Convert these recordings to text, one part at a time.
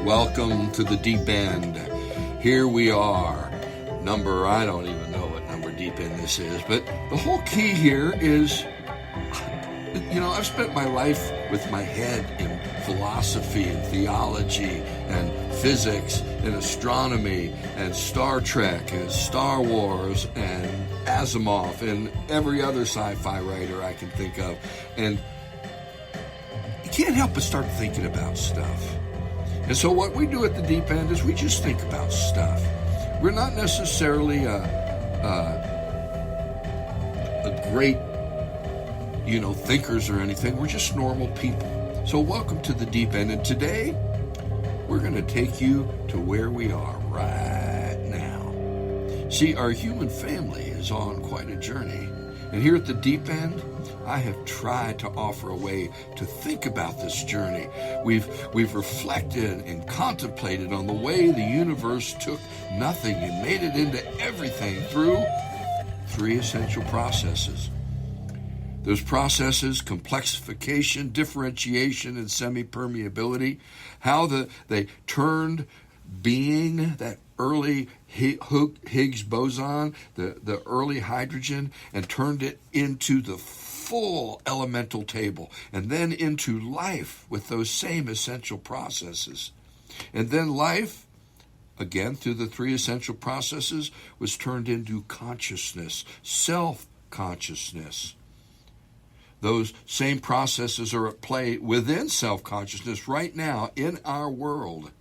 Welcome to the deep end. Here we are. I don't even know what number deep end this is, but the whole key here is, I've spent my life with my head in philosophy and theology and physics and astronomy and Star Trek and Star Wars and Asimov and every other sci-fi writer I can think of. And you can't help but start thinking about stuff. And so what we do at the deep end is we just think about stuff. We're not necessarily a great, thinkers or anything. We're just normal people. So welcome to the deep end. And today, we're going to take you to where we are right now. See, our human family is on quite a journey. And here at the deep end, I have tried to offer a way to think about this journey. We've reflected and contemplated on the way the universe took nothing and made it into everything through three essential processes. Those processes: complexification, differentiation, and semi-permeability. How they turned being, that early Higgs boson, the early hydrogen, and turned it into the full elemental table, and then into life with those same essential processes. And then life, again through the three essential processes, was turned into consciousness, self-consciousness. Those same processes are at play within self-consciousness right now in our world.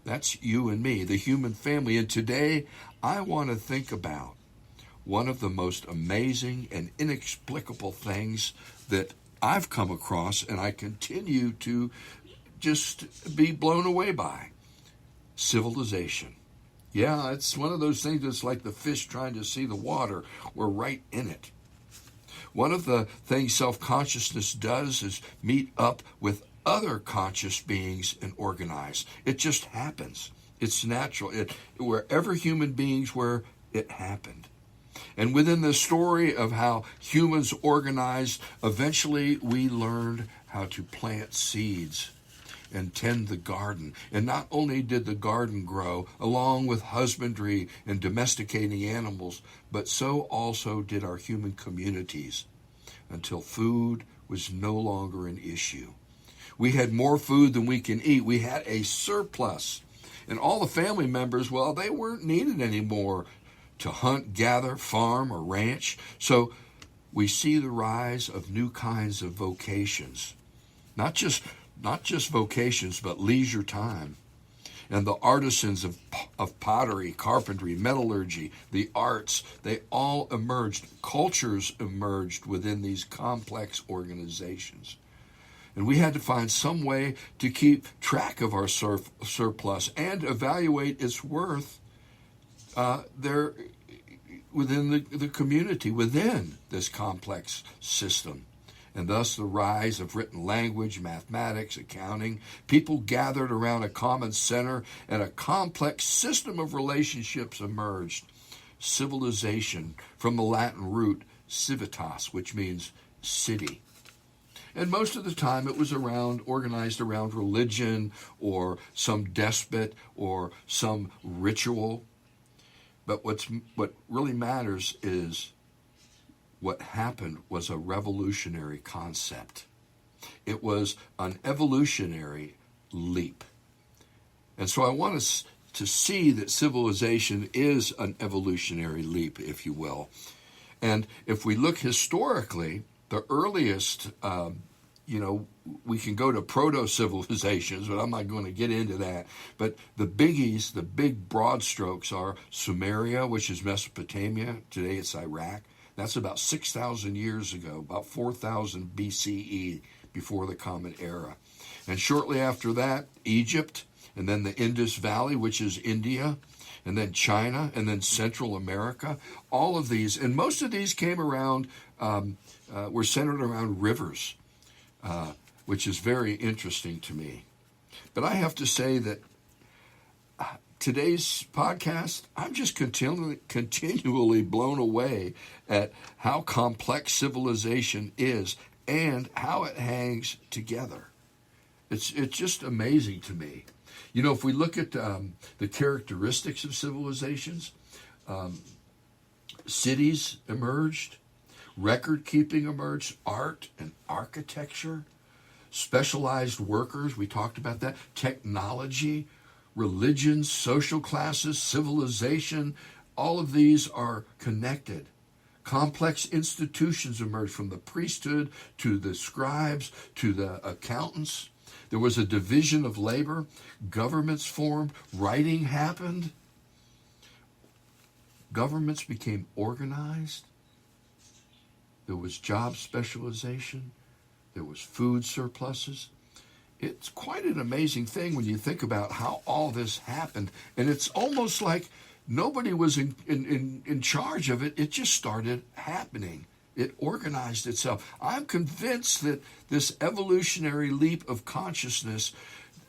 That's you and me, the human family. And today, I want to think about one of the most amazing and inexplicable things that I've come across, and I continue to just be blown away by: civilization. Yeah, it's one of those things that's like the fish trying to see the water. We're right in it. One of the things self-consciousness does is meet up with other conscious beings and organize. It just happens. It's natural. Wherever human beings were, it happened. And within the story of how humans organized, eventually we learned how to plant seeds and tend the garden. And not only did the garden grow, along with husbandry and domesticating animals, but so also did our human communities, until food was no longer an issue. We had more food than we can eat. We had a surplus. And all the family members, well, they weren't needed anymore to hunt, gather, farm, or ranch. So we see the rise of new kinds of vocations. Not just vocations, but leisure time. And the artisans of pottery, carpentry, metallurgy, the arts, they all emerged. Cultures emerged within these complex organizations. And we had to find some way to keep track of our surplus and evaluate its worth there within the community, within this complex system. And thus the rise of written language, mathematics, accounting. People gathered around a common center, and a complex system of relationships emerged. Civilization, from the Latin root civitas, which means city. And most of the time it was organized around religion or some despot or some ritual. But what really matters is what happened was a revolutionary concept. It was an evolutionary leap. And so I want us to see that civilization is an evolutionary leap, if you will. And if we look historically, the earliest, we can go to proto-civilizations, but I'm not going to get into that. But the biggies, the big broad strokes are Sumeria, which is Mesopotamia. Today it's Iraq. That's about 6,000 years ago, about 4,000 BCE, before the Common Era. And shortly after that, Egypt, and then the Indus Valley, which is India, and then China, and then Central America. All of these, and most of these came around, were centered around rivers, which is very interesting to me. But I have to say that today's podcast, I'm just continually blown away at how complex civilization is and how it hangs together. It's just amazing to me. You know, if we look at the characteristics of civilizations, cities emerged, record keeping emerged, art and architecture, specialized workers, we talked about that, technology, religions, social classes, civilization, all of these are connected. Complex institutions emerged from the priesthood to the scribes to the accountants. There was a division of labor. Governments formed. Writing happened. Governments became organized. There was job specialization. There was food surpluses. It's quite an amazing thing when you think about how all this happened. And it's almost like nobody was in charge of it. It just started happening. It organized itself. I'm convinced that this evolutionary leap of consciousness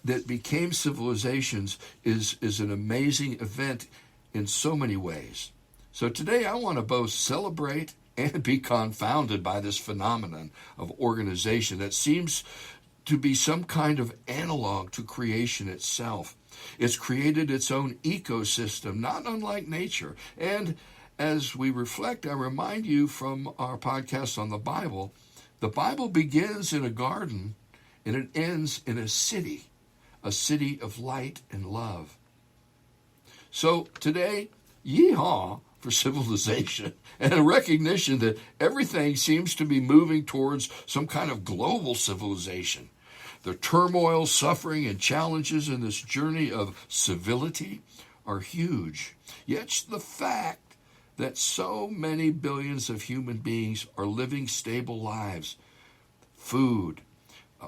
that became civilizations is an amazing event in so many ways. So today I want to both celebrate and be confounded by this phenomenon of organization that seems to be some kind of analog to creation itself. It's created its own ecosystem, not unlike nature. And as we reflect, I remind you from our podcast on the Bible begins in a garden and it ends in a city of light and love. So today, yeehaw for civilization and a recognition that everything seems to be moving towards some kind of global civilization. The turmoil, suffering, and challenges in this journey of civility are huge. Yet the fact that so many billions of human beings are living stable lives, food,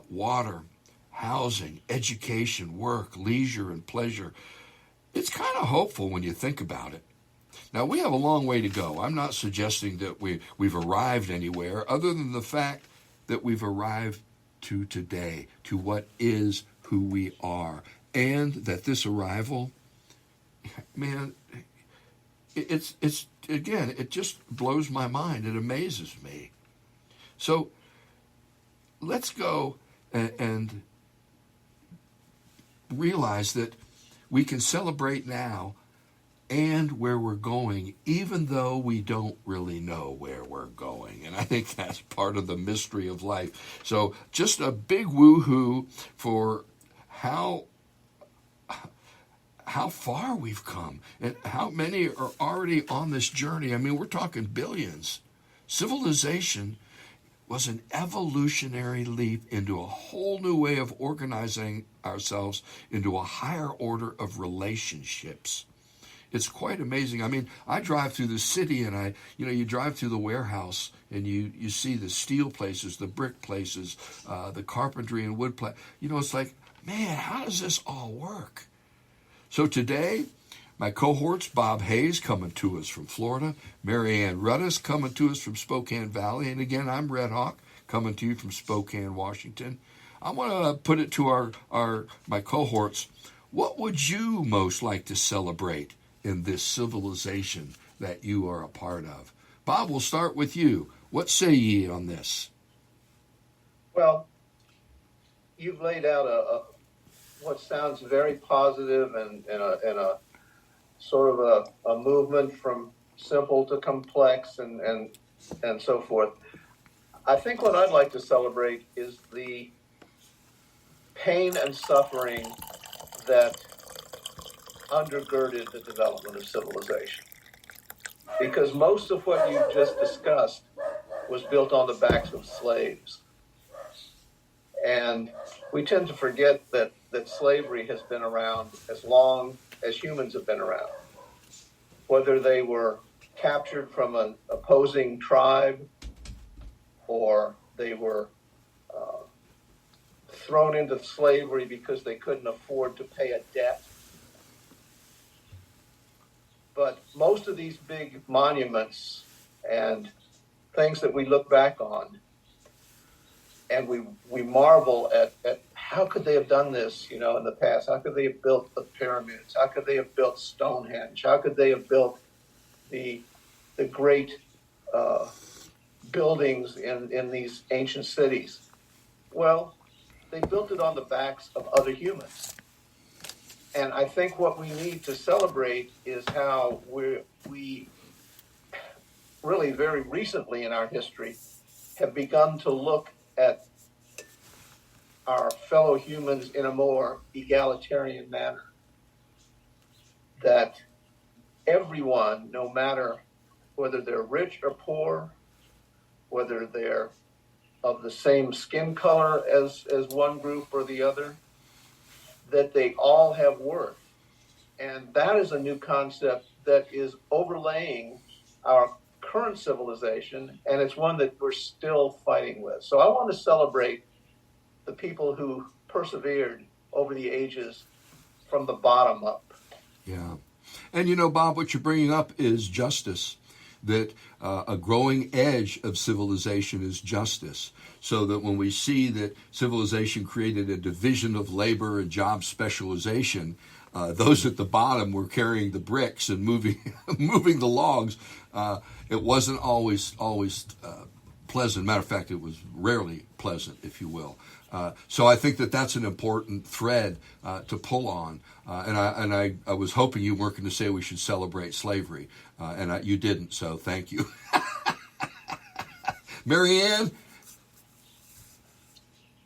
water, housing, education, work, leisure, and pleasure, it's kind of hopeful when you think about it. Now, we have a long way to go. I'm not suggesting that we've arrived anywhere other than the fact that we've arrived to today, to what is who we are, and that this arrival, man, it's again, it just blows my mind. It amazes me. So let's go and realize that we can celebrate now and where we're going, even though we don't really know where we're going. And I think that's part of the mystery of life. So just a big woo-hoo for how far we've come and how many are already on this journey. I mean, we're talking billions. Civilization was an evolutionary leap into a whole new way of organizing ourselves into a higher order of relationships. It's quite amazing. I mean, I drive through the city and you drive through the warehouse and you see the steel places, the brick places, the carpentry and wood it's like, man, how does this all work? So today, my cohorts, Bob Hayes coming to us from Florida, Mary Ann Rudis coming to us from Spokane Valley, and again, I'm Redhawk coming to you from Spokane, Washington. I want to put it to my cohorts, what would you most like to celebrate in this civilization that you are a part of? Bob, we'll start with you. What say ye on this? Well, you've laid out what sounds very positive and a sort of a movement from simple to complex and so forth. I think what I'd like to celebrate is the pain and suffering that undergirded the development of civilization. Because most of what you just discussed was built on the backs of slaves. And we tend to forget that slavery has been around as long as humans have been around. Whether they were captured from an opposing tribe or they were thrown into slavery because they couldn't afford to pay a debt. But most of these big monuments and things that we look back on and we marvel at how could they have done this, in the past? How could they have built the pyramids? How could they have built Stonehenge? How could they have built the great buildings in these ancient cities? Well, they built it on the backs of other humans. And I think what we need to celebrate is how we really very recently in our history have begun to look at our fellow humans in a more egalitarian manner. That everyone, no matter whether they're rich or poor, whether they're of the same skin color as one group or the other, that they all have worth. And that is a new concept that is overlaying our current civilization, and it's one that we're still fighting with. So I want to celebrate the people who persevered over the ages from the bottom up. Yeah. And Bob, what you're bringing up is justice. That a growing edge of civilization is justice. So that when we see that civilization created a division of labor and job specialization, those at the bottom were carrying the bricks and moving moving the logs. It wasn't always pleasant. Matter of fact, it was rarely pleasant, if you will. So I think that that's an important thread to pull on. And I was hoping you weren't going to say we should celebrate slavery, and you didn't. So thank you, Marianne.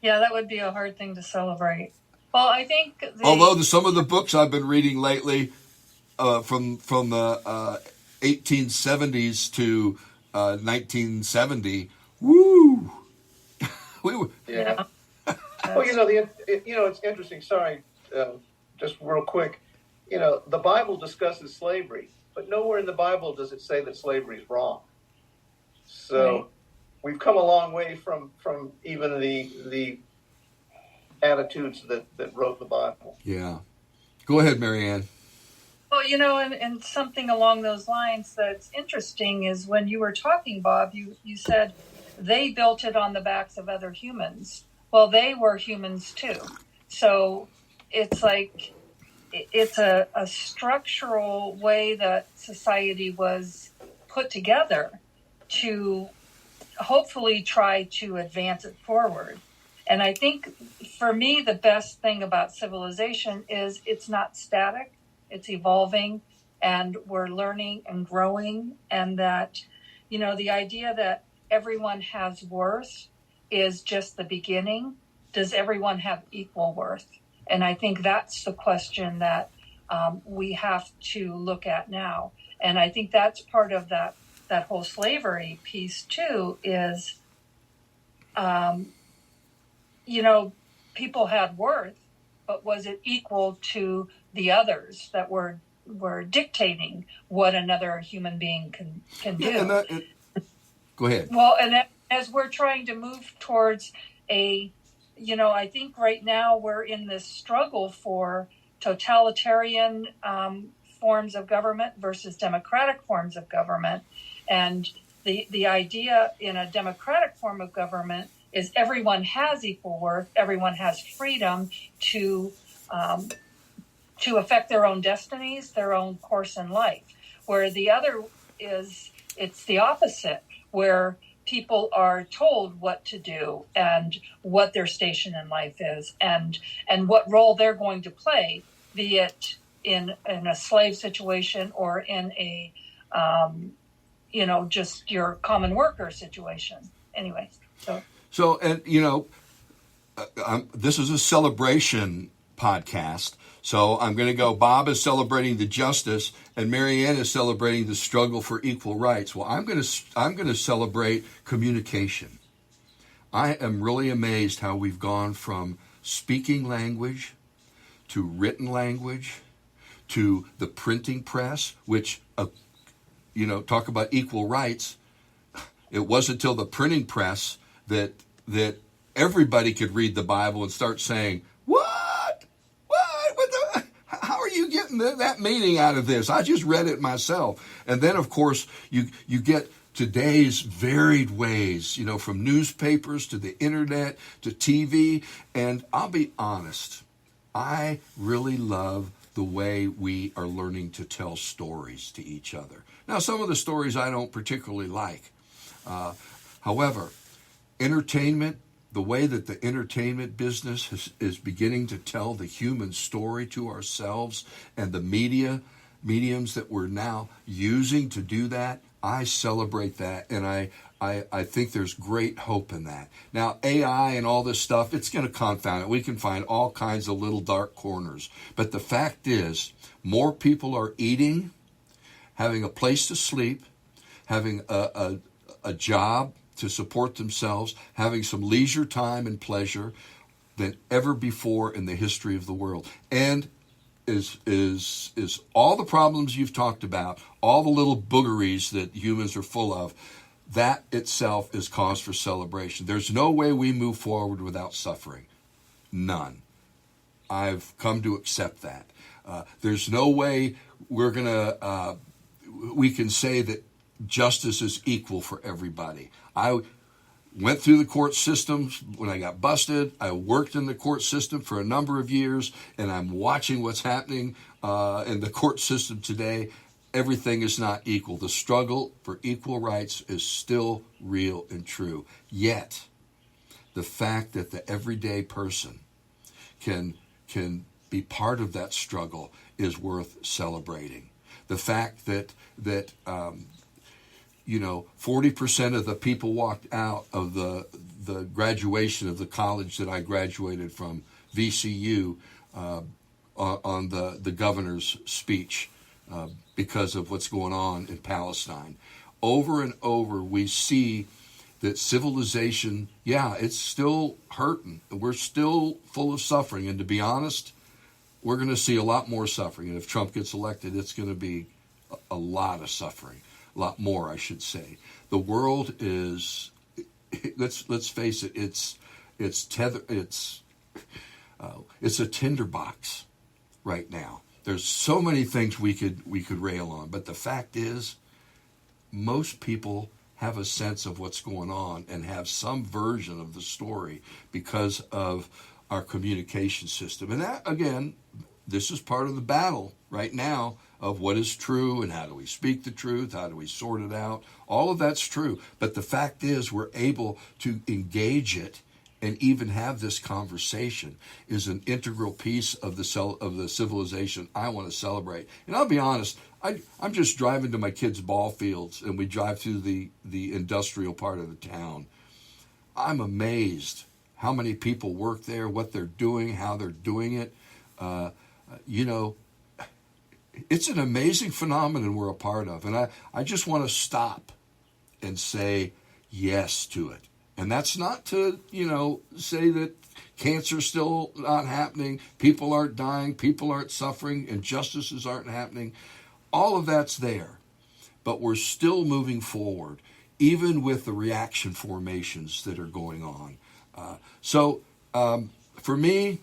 Yeah, that would be a hard thing to celebrate. Well, I think although some of the books I've been reading lately, from the 1870s to 1970, woo, we were. Yeah. Well, it's interesting. Sorry, just real quick. The Bible discusses slavery, but nowhere in the Bible does it say that slavery is wrong. So we've come a long way from even the attitudes that wrote the Bible. Yeah. Go ahead, Marianne. Well, and something along those lines that's interesting is when you were talking, Bob, you said they built it on the backs of other humans. Well, they were humans too. So it's like it's a structural way that society was put together to hopefully try to advance it forward. And I think for me, the best thing about civilization is it's not static, it's evolving, and we're learning and growing. And that, the idea that everyone has worth is just the beginning. Does everyone have equal worth? And I think that's the question that we have to look at now. And I think that's part of that whole slavery piece too is, people had worth, but was it equal to the others that were dictating what another human being can do? Go ahead. Well, and as we're trying to move towards I think right now we're in this struggle for totalitarian forms of government versus democratic forms of government. And the idea in a democratic form of government is everyone has equal worth, everyone has freedom to affect their own destinies, their own course in life. Where the other it's the opposite, where people are told what to do and what their station in life is and what role they're going to play, be it in a slave situation or in a just your common worker situation. Anyway, so and this is a celebration podcast. So I'm going to go, Bob is celebrating the justice and Marianne is celebrating the struggle for equal rights. Well, I'm going to celebrate communication. I am really amazed how we've gone from speaking language to written language to the printing press, which, talk about equal rights. It wasn't until the printing press that everybody could read the Bible and start saying, how are you getting that meaning out of this? I just read it myself. And then, of course, you get today's varied ways, from newspapers to the internet to TV. And I'll be honest, I really love the way we are learning to tell stories to each other. Now, some of the stories I don't particularly like. However, entertainment, the way that the entertainment business is beginning to tell the human story to ourselves, and the mediums that we're now using to do that, I celebrate that, and I think there's great hope in that. Now, AI and all this stuff, it's going to confound it. We can find all kinds of little dark corners. But the fact is, more people are eating, having a place to sleep, having a job to support themselves, having some leisure time and pleasure than ever before in the history of the world. And is all the problems you've talked about, all the little boogeries that humans are full of, that itself is cause for celebration. There's no way we move forward without suffering. None. I've come to accept that. There's no way we can say that justice is equal for everybody. I went through the court systems when I got busted. I worked in the court system for a number of years, and I'm watching what's happening in the court system today. Everything is not equal. The struggle for equal rights is still real and true. Yet, the fact that the everyday person can be part of that struggle is worth celebrating. The fact that 40% of the people walked out of the graduation of the college that I graduated from, VCU, on the governor's speech because of what's going on in Palestine. Over and over, we see that civilization, it's still hurting. We're still full of suffering. And to be honest, we're going to see a lot more suffering. And if Trump gets elected, it's going to be a lot of suffering. A lot more, I should say. The world is, let's face it, it's a tinderbox right now. There's so many things we could rail on, but the fact is, most people have a sense of what's going on and have some version of the story because of our communication system. And that, again, this is part of the battle right now of what is true and how do we speak the truth, how do we sort it out. All of that's true. But the fact is, we're able to engage it and even have this conversation is an integral piece of the civilization I want to celebrate. And I'll be honest, I'm just driving to my kids' ball fields, and we drive through the industrial part of the town. I'm amazed how many people work there, what they're doing, how they're doing it. It's an amazing phenomenon we're a part of. And I just want to stop and say yes to it. And that's not to, say that cancer's still not happening, people aren't dying, people aren't suffering, injustices aren't happening. All of that's there. But we're still moving forward, even with the reaction formations that are going on. So for me,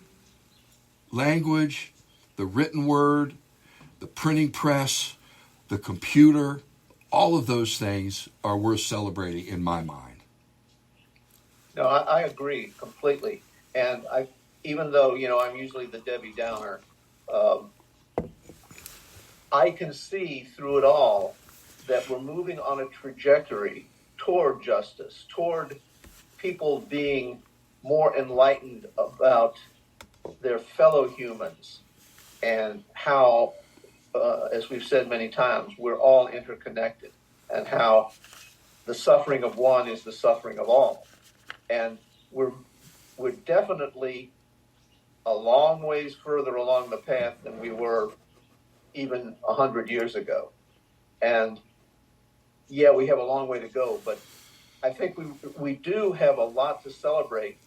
language, the written word, the printing press, the computer, all of those things are worth celebrating in my mind. No, I agree completely. And even though, I'm usually the Debbie Downer, I can see through it all that we're moving on a trajectory toward justice, toward people being more enlightened about their fellow humans and how, as we've said many times, we're all interconnected, and how the suffering of one is the suffering of all. And we're definitely a long ways further along the path than we were even 100 years ago. And yeah, we have a long way to go, but I think we do have a lot to celebrate.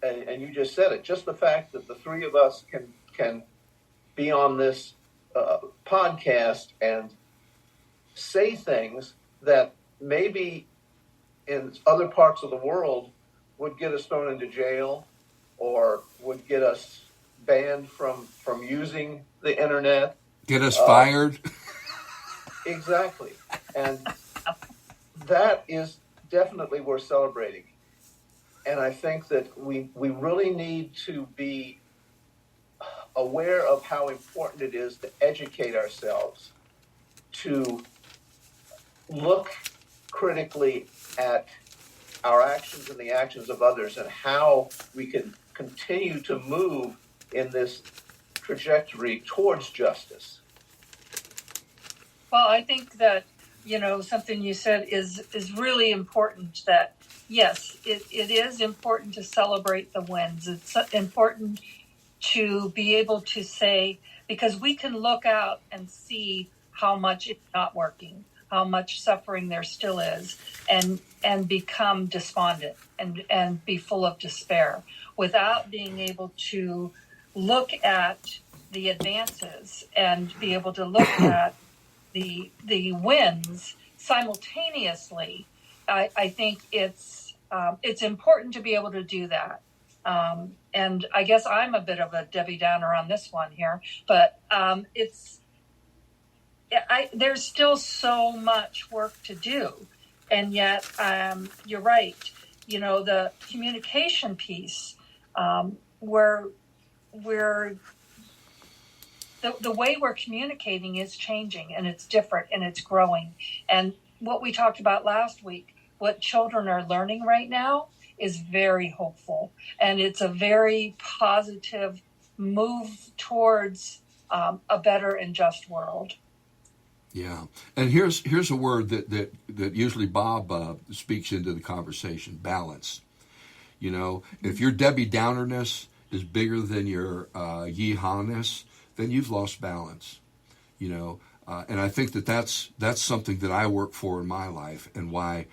And you just said it, just the fact that the three of us can be on this podcast and say things that maybe in other parts of the world would get us thrown into jail or would get us banned from using the internet. Get us fired. Exactly. And that is definitely worth celebrating. And I think that we really need to be aware of how important it is to educate ourselves, to look critically at our actions and the actions of others, and how we can continue to move in this trajectory towards justice. Well, I think that, something you said is really important, that yes, it is important to celebrate the wins. It's important to be able to say, because we can look out and see how much it's not working, how much suffering there still is, and become despondent and be full of despair without being able to look at the advances and be able to look at the wins simultaneously. I think it's important to be able to do that. And I guess I'm a bit of a Debbie Downer on this one here, but there's still so much work to do. And yet, you're right. The communication piece, where the way we're communicating is changing, and it's different, and it's growing. And what we talked about last week, what children are learning right now, is very hopeful, and it's a very positive move towards a better and just world. Yeah, and here's a word that usually Bob speaks into the conversation: balance. If your Debbie Downerness is bigger than your yeehawness, then you've lost balance. And I think that's something that I work for in my life, and why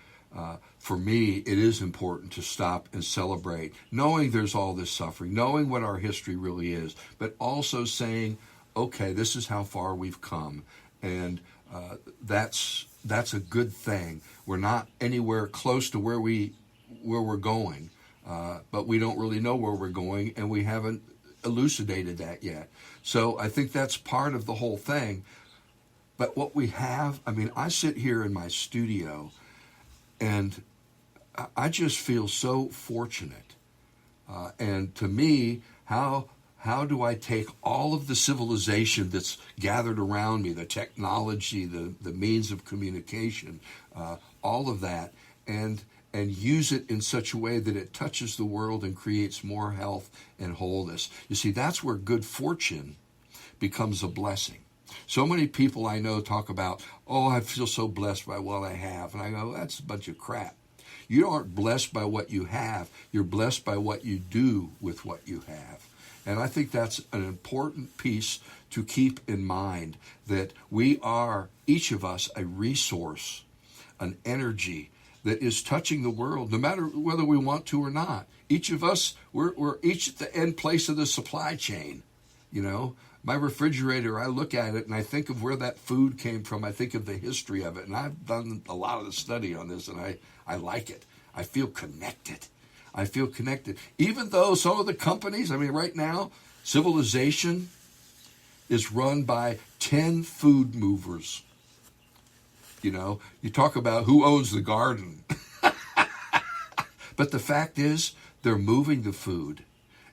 for me it is important to stop and celebrate, knowing there's all this suffering, knowing what our history really is, but also saying, okay, this is how far we've come, and that's a good thing. We're not anywhere close to where we're going, but we don't really know where we're going, and we haven't elucidated that yet. So I think that's part of the whole thing. But what we have, I sit here in my studio, and I just feel so fortunate. And to me, how do I take all of the civilization that's gathered around me, the technology, the means of communication, all of that, and use it in such a way that it touches the world and creates more health and wholeness? You see, that's where good fortune becomes a blessing. So many people I know talk about, I feel so blessed by what I have. And I go, that's a bunch of crap. You aren't blessed by what you have. You're blessed by what you do with what you have. And I think that's an important piece to keep in mind, that we are, each of us, a resource, an energy that is touching the world, no matter whether we want to or not. Each of us, we're each at the end place of the supply chain. My refrigerator, I look at it and I think of where that food came from. I think of the history of it. And I've done a lot of the study on this, and I like it. I feel connected. Even though some of the companies, right now, civilization is run by 10 food movers. You talk about who owns the garden. But the fact is, they're moving the food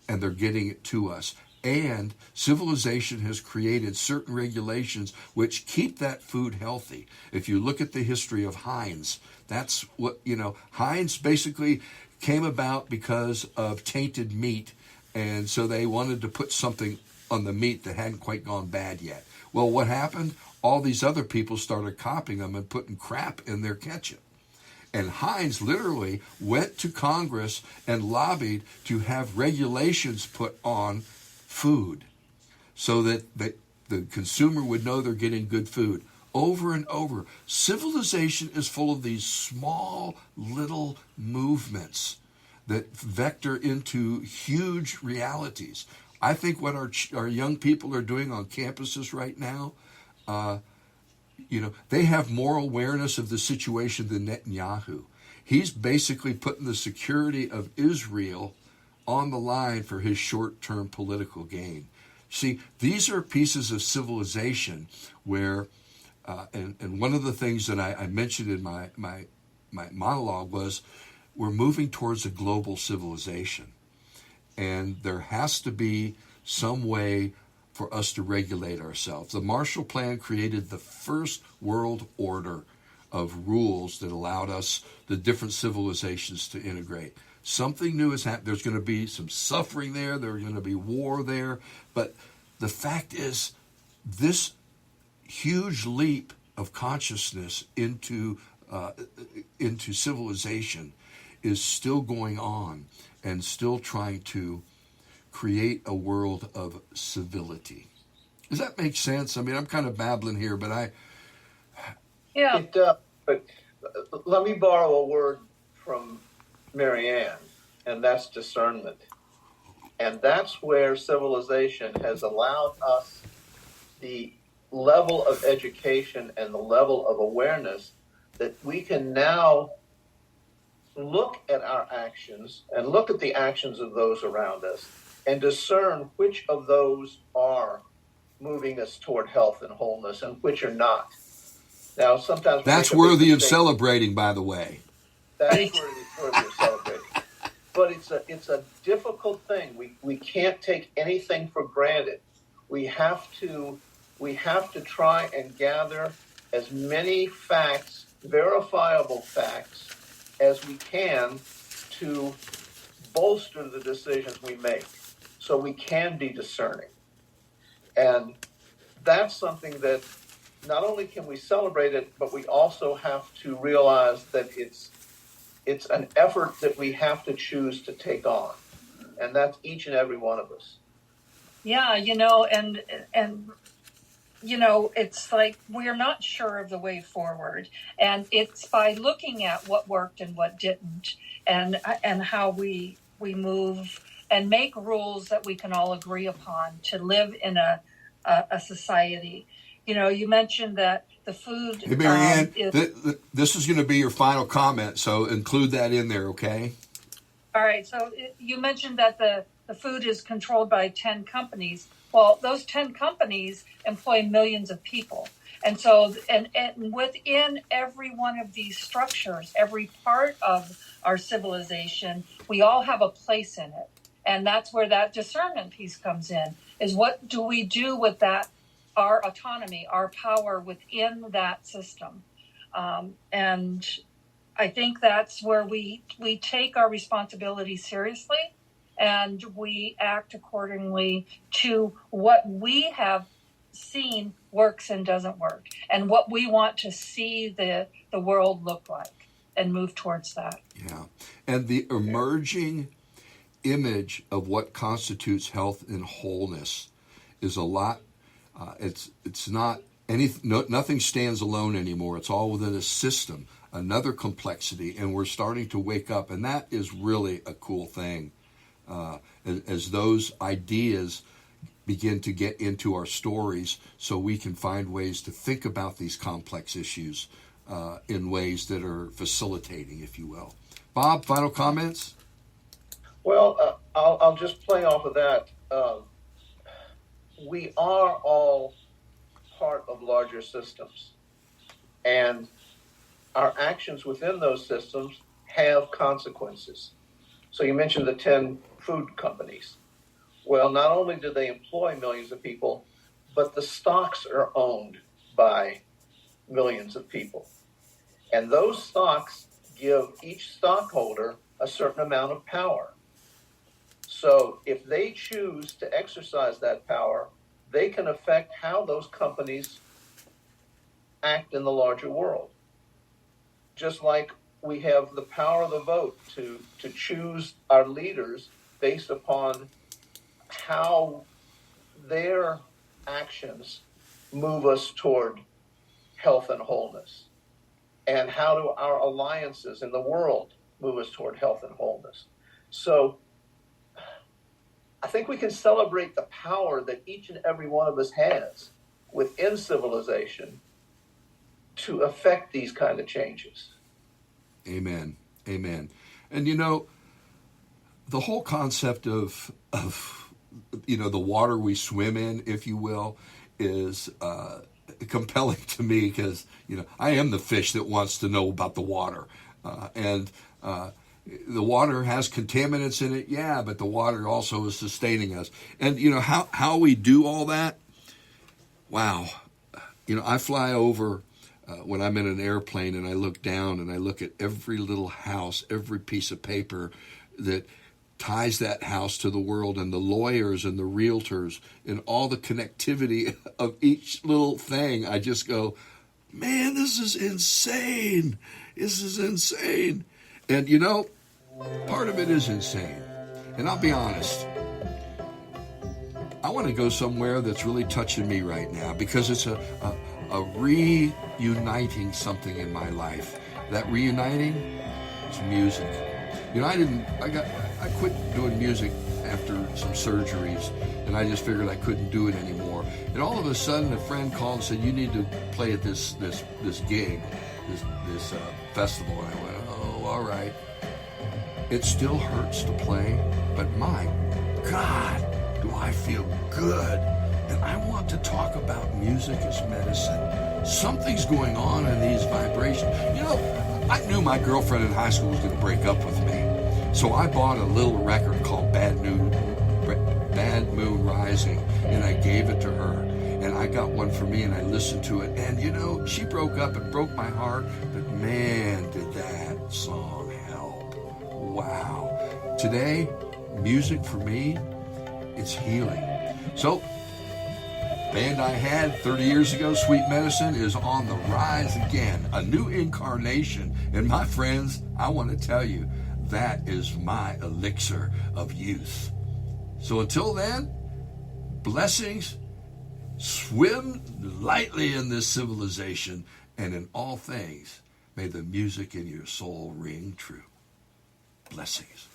and they're getting it to us. And civilization has created certain regulations which keep that food healthy. If you look at the history of Heinz, that's what, Heinz basically came about because of tainted meat. And so they wanted to put something on the meat that hadn't quite gone bad yet. Well, what happened? All these other people started copying them and putting crap in their ketchup. And Heinz literally went to Congress and lobbied to have regulations put on food so that the consumer would know they're getting good food. Over and over, civilization is full of these small little movements that vector into huge realities. I think what our young people are doing on campuses right now, they have more awareness of the situation than Netanyahu. He's basically putting the security of Israel on the line for his short-term political gain. See, these are pieces of civilization where, and one of the things that I mentioned in my monologue was, we're moving towards a global civilization. And there has to be some way for us to regulate ourselves. The Marshall Plan created the first world order of rules that allowed us, the different civilizations, to integrate. Something new has happened. There's going to be some suffering there. There's going to be war there. But the fact is, this huge leap of consciousness into civilization is still going on and still trying to create a world of civility. Does that make sense? I mean, I'm kind of babbling here, but Yeah. It does. But let me borrow a word from Marianne, and that's discernment. And that's where civilization has allowed us the level of education and the level of awareness that we can now look at our actions and look at the actions of those around us and discern which of those are moving us toward health and wholeness and which are not. Now, sometimes that's worthy of celebrating, by the way. That's worthy of celebrating. But it's a difficult thing. We can't take anything for granted. We have to try and gather as many facts, verifiable facts, as we can to bolster the decisions we make so we can be discerning. And that's something that not only can we celebrate it, but we also have to realize that it's an effort that we have to choose to take on. And that's each and every one of us. Yeah, and it's like we're not sure of the way forward, and it's by looking at what worked and what didn't, and how we move and make rules that we can all agree upon to live in a society. You mentioned that the food. Hey, Marianne, this is going to be your final comment, so include that in there, okay? All right. So you mentioned that the food is controlled by 10 companies. Well, those 10 companies employ millions of people. And so, and within every one of these structures, every part of our civilization, we all have a place in it. And that's where that discernment piece comes in, is what do we do with that, our autonomy, our power within that system? And I think that's where we take our responsibility seriously, and we act accordingly to what we have seen works and doesn't work, and what we want to see the world look like, and move towards that. Yeah. And the emerging image of what constitutes health and wholeness is a lot. It's not nothing stands alone anymore. It's all within a system, another complexity, and we're starting to wake up, and that is really a cool thing. As those ideas begin to get into our stories, so we can find ways to think about these complex issues in ways that are facilitating, if you will. Bob, final comments? Well, I'll just play off of that. We are all part of larger systems, and our actions within those systems have consequences. So you mentioned the 10 food companies. Well, not only do they employ millions of people, but the stocks are owned by millions of people. And those stocks give each stockholder a certain amount of power. So if they choose to exercise that power, they can affect how those companies act in the larger world. Just like we have the power of the vote to choose our leaders based upon how their actions move us toward health and wholeness, and how do our alliances in the world move us toward health and wholeness. So I think we can celebrate the power that each and every one of us has within civilization to affect these kind of changes. Amen. Amen. And the whole concept of the water we swim in, if you will, is compelling to me, because I am the fish that wants to know about the water, and the water has contaminants in it, yeah, but the water also is sustaining us. And how we do all that. Wow, I fly over when I'm in an airplane and I look down and I look at every little house, every piece of paper that ties that house to the world, and the lawyers and the realtors and all the connectivity of each little thing, I just go, man, this is insane. This is insane. And you know, part of it is insane. And I'll be honest, I want to go somewhere that's really touching me right now, because it's a reuniting something in my life. That reuniting is music. You know, I quit doing music after some surgeries, and I just figured I couldn't do it anymore. And all of a sudden, a friend called and said, "You need to play at this gig, this festival." And I went, "Oh, all right." It still hurts to play, but my God, do I feel good. And I want to talk about music as medicine. Something's going on in these vibrations. You know, I knew my girlfriend in high school was going to break up with me. So I bought a little record called Bad Moon Rising, and I gave it to her. And I got one for me, and I listened to it. And, you know, she broke up. It broke my heart. But, man, did that song help. Wow. Today, music for me, it's healing. So, band I had 30 years ago, Sweet Medicine, is on the rise again. A new incarnation. And my friends, I want to tell you, that is my elixir of youth. So until then, blessings. Swim lightly in this civilization, and in all things, may the music in your soul ring true. Blessings.